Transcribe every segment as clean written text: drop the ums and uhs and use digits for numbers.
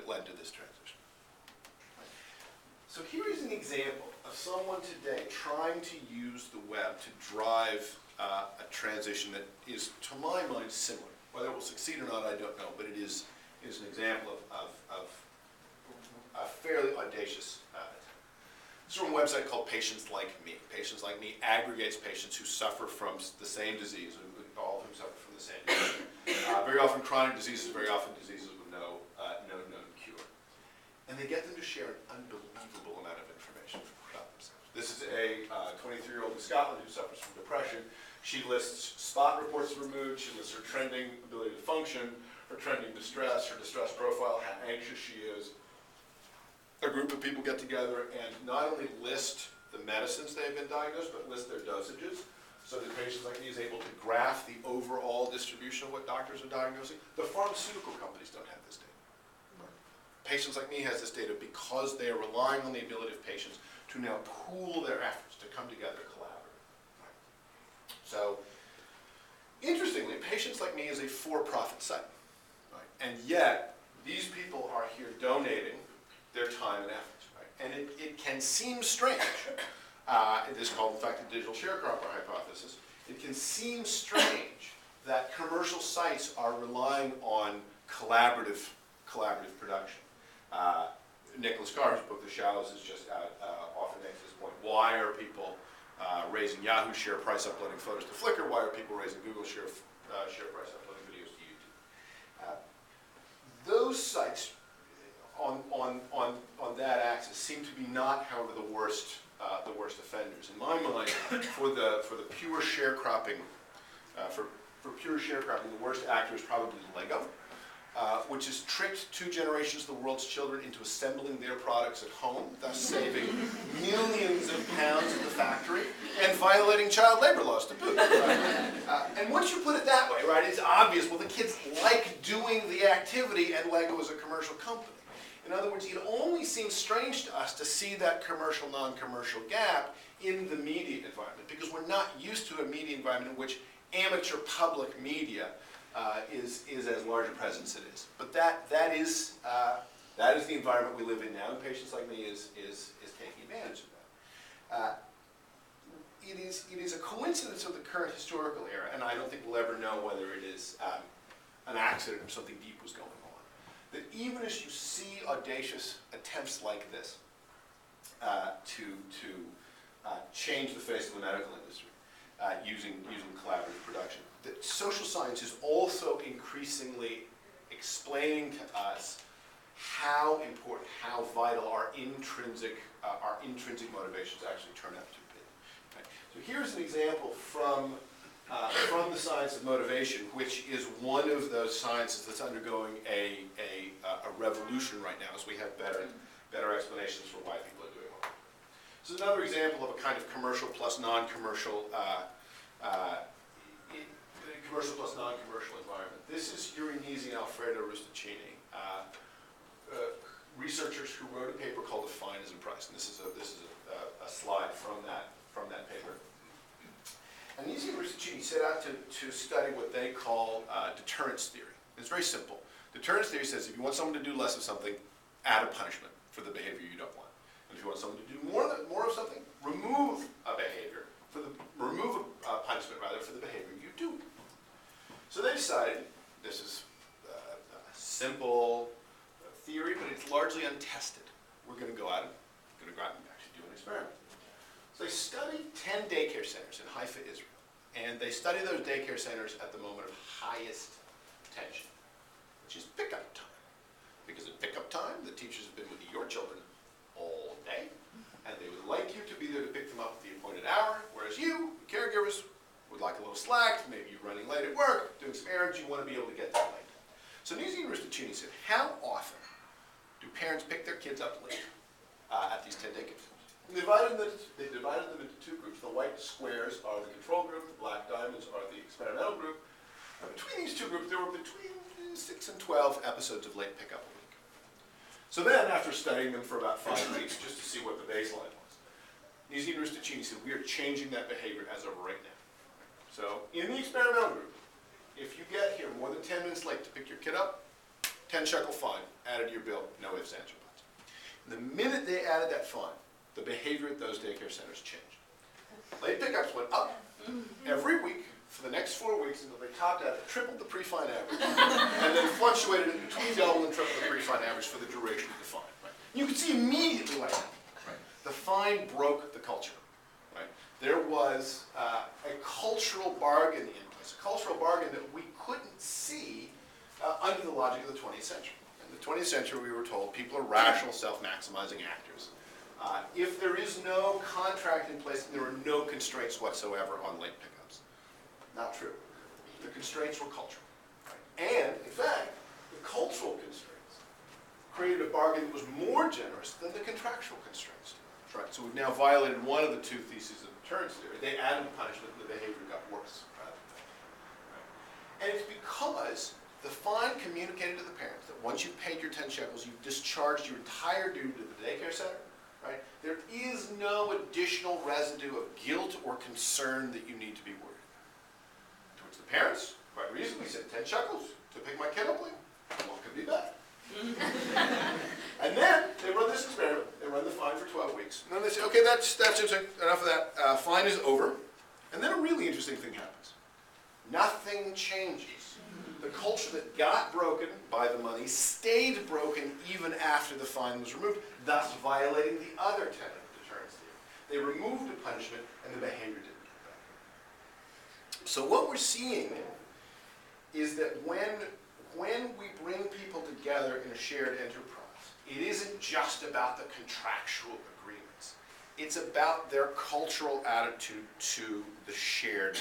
that led to this transition. So here is an example of someone today trying to use the web to drive a transition that is, to my mind, similar. Whether it will succeed or not, I don't know, but it is an example of a fairly audacious This is from a website called Patients Like Me. Patients Like Me aggregates patients who suffer from the same disease, all of whom suffer from the same disease. Very often chronic diseases, very often diseases with no known cure. And they get them to share an unbelievable amount of information about themselves. This is a 23-year-old in Scotland who suffers from depression. She lists spot reports of her mood, she lists her trending ability to function, her trending distress, her distress profile, how anxious she is. A group of people get together and not only list the medicines they've been diagnosed, but list their dosages, so that patients like me is able to graph the overall distribution of what doctors are diagnosing. The pharmaceutical companies don't have this data. Patients Like Me has this data because they are relying on the ability of patients to now pool their efforts, to come together collaboratively. So, interestingly, Patients Like Me is a for-profit site. And yet, these people are here donating their time and efforts. And it can seem strange. This is called, in fact, the digital sharecropper hypothesis. It can seem strange that commercial sites are relying on collaborative production. Nicholas Carr's book, The Shallows, is just out, often makes this point. Why are people raising Yahoo share price uploading photos to Flickr? Why are people raising Google share price uploading videos to YouTube? Those sites on that axis seem to be not, however, the worst offenders. In my mind, for the pure sharecropping, for pure sharecropping, the worst actor is probably Lego, which has tricked 2 generations of the world's children into assembling their products at home, thus saving millions of pounds at the factory and violating child labor laws to boot. And once you put it that way, right, it's obvious, well, the kids like doing the activity, and Lego is a commercial company. In other words, it only seems strange to us to see that commercial, non-commercial gap in the media environment, because we're not used to a media environment in which amateur public media is as large a presence as it is. But that is the environment we live in now, and Patients Like Me is taking advantage of that. It is a coincidence of the current historical era, and I don't think we'll ever know whether it is an accident or something deep was going on. That even as you see audacious attempts like this to change the face of the medical industry using collaborative production, that social science is also increasingly explaining to us how important, how vital our intrinsic motivations actually turn out to be. Okay. So here's an example from the science of motivation, which is one of those sciences that's undergoing a revolution right now, as we have better explanations for why people are doing well. This is another example of a kind of commercial plus non-commercial environment. This is Urignese and Alfredo Rustaccini, researchers who wrote a paper called Define as a Price, and this is a slide from that paper. And Urignese and Rustaccini set out to study what they call deterrence theory. It's very simple. Deterrence theory says if you want someone to do less of something, add a punishment for the behavior you don't want. And if you want someone to do more of something, remove a punishment for the behavior you do. So they decided, this is a simple theory, but it's largely untested. We're going to go out and actually do an experiment. So they studied 10 daycare centers in Haifa, Israel. And they studied those daycare centers at the moment of highest tension, which is pickup time. Because at pickup time, the teachers have been with your children all day, and they would like you to be there to pick them up at the appointed hour, whereas you, the caregivers, would like a little slack, maybe you're running late at work, doing some errands, you want to be able to get there late. So Urignese and Rustaccini said, how often do parents pick their kids up late at these 10 daycare centers? And they divided them into 2 groups. The white squares are the control group, the black diamonds are the experimental group. And between these 2 groups, there were between 6 and 12 episodes of late pickup a week. So then, after studying them for about 5 weeks, just to see what the baseline was, Urignese and Rustaccini said, we are changing that behavior as of right now. So, in the experimental group, if you get here more than 10 minutes late to pick your kid up, 10-shekel fine added to your bill, no ifs, ands, or buts. The minute they added that fine, the behavior at those daycare centers changed. Late pickups went up every week for the next 4 weeks until they topped out at triple the pre-fine average, and then fluctuated in between double and triple the pre-fine average for the duration of the fine. Right? You could see immediately what happened. Right? The fine broke the culture. Right? There was a cultural bargain in place, a cultural bargain that we couldn't see under the logic of the 20th century. In the 20th century, we were told people are rational, self-maximizing actors. If there is no contract in place, there are no constraints whatsoever on late pickups. Not true. The constraints were cultural. Right? And, in fact, the cultural constraints created a bargain that was more generous than the contractual constraints. Right? So we've now violated one of the two theses of the deterrence theory. They added punishment and the behavior got worse. Right? And it's because the fine communicated to the parents that once you've paid your 10 shekels, you've discharged your entire duty to the daycare center. Right? There is no additional residue of guilt or concern that you need to be worried about. Towards the parents, quite reasonably, said 10 shekels to pick my kid up with. What could be better? And then they run this experiment. They run the fine for 12 weeks. And then they say, okay, that's interesting. Enough of that. Fine is over. And then a really interesting thing happens. Nothing changes. The culture that got broken by the money stayed broken even after the fine was removed, thus violating the other tenet of deterrence theory. They removed the punishment and the behavior didn't get better. So what we're seeing is that when we bring people together in a shared enterprise, it isn't just about the contractual agreements. It's about their cultural attitude to the shared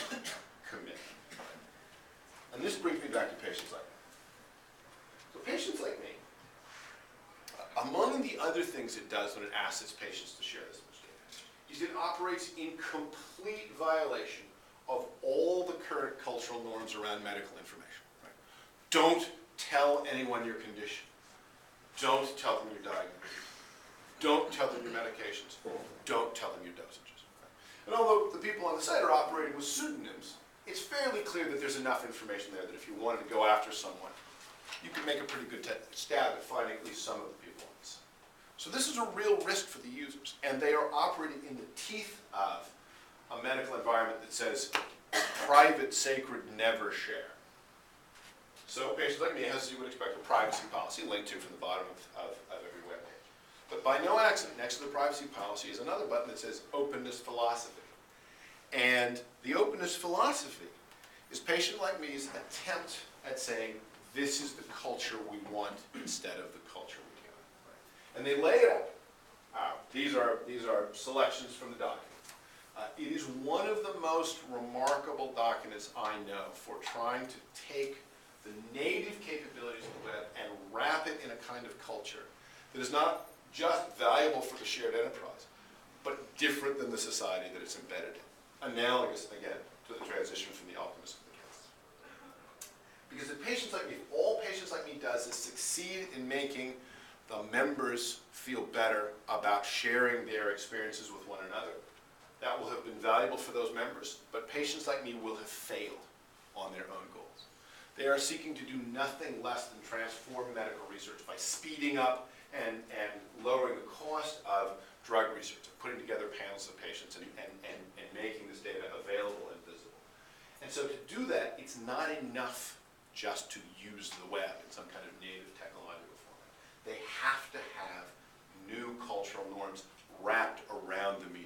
commitment. And this brings me back to patients like me. So patients like me, among the other things it does when it asks its patients to share this much data, is it operates in complete violation of all the current cultural norms around medical information. Right? Don't tell anyone your condition. Don't tell them your diagnosis. Don't tell them your medications. Don't tell them your dosages. Right? And although the people on the site are operating with pseudonyms, it's fairly clear that there's enough information there that if you wanted to go after someone, you could make a pretty good stab at finding at least some of the people on the site. So this is a real risk for the users, and they are operating in the teeth of a medical environment that says, private, sacred, never share. So patients like me, as you would expect, a privacy policy linked to from the bottom of every web page. But by no accident, next to the privacy policy is another button that says openness philosophy. And the openness philosophy is patient like me's attempt at saying, this is the culture we want instead of the culture we got. Right? And they lay it out. These are selections from the document. It is one of the most remarkable documents I know for trying to take the native capabilities of the web and wrap it in a kind of culture that is not just valuable for the shared enterprise, but different than the society that it's embedded in. Analogous, again, to the transition from the alchemist to the chemist. Because if patients like me, if all patients like me does is succeed in making the members feel better about sharing their experiences with one another, that will have been valuable for those members, but patients like me will have failed on their own goals. They are seeking to do nothing less than transform medical research by speeding up and lowering the cost of drug research, of putting together panels of patients and making this data available and visible. And so to do that, it's not enough just to use the web in some kind of native technological format. They have to have new cultural norms wrapped around the medium.